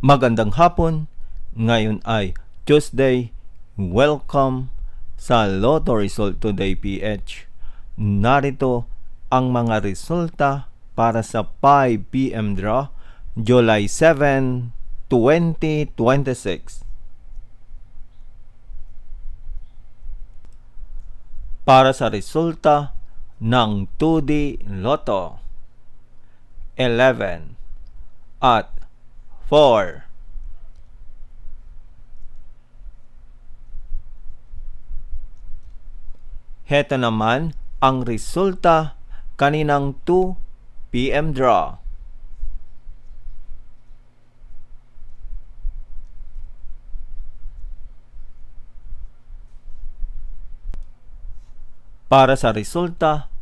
Magandang hapon, ngayon ay Tuesday. Welcome sa Lotto Result Today PH. Narito ang mga resulta para sa 5 PM draw, July 7, 2026. Para sa resulta ng 2D Lotto, 11 at 4. Heto naman ang resulta kaninang 2 PM draw. Para sa resulta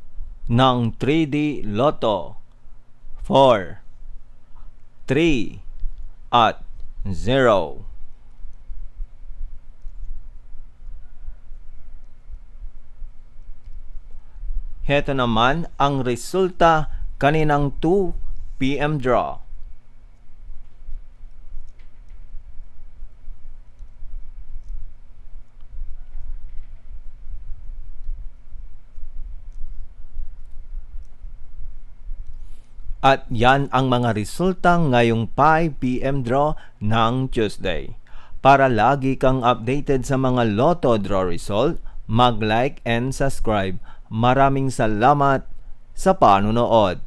ng 3D Lotto, 4, 3, at 0. Heto naman ang resulta kaninang 2 PM draw. At yan ang mga resulta ngayong 5 PM draw ng Tuesday. Para lagi kang updated sa mga Lotto draw result, mag-like and subscribe. Maraming salamat sa panonood.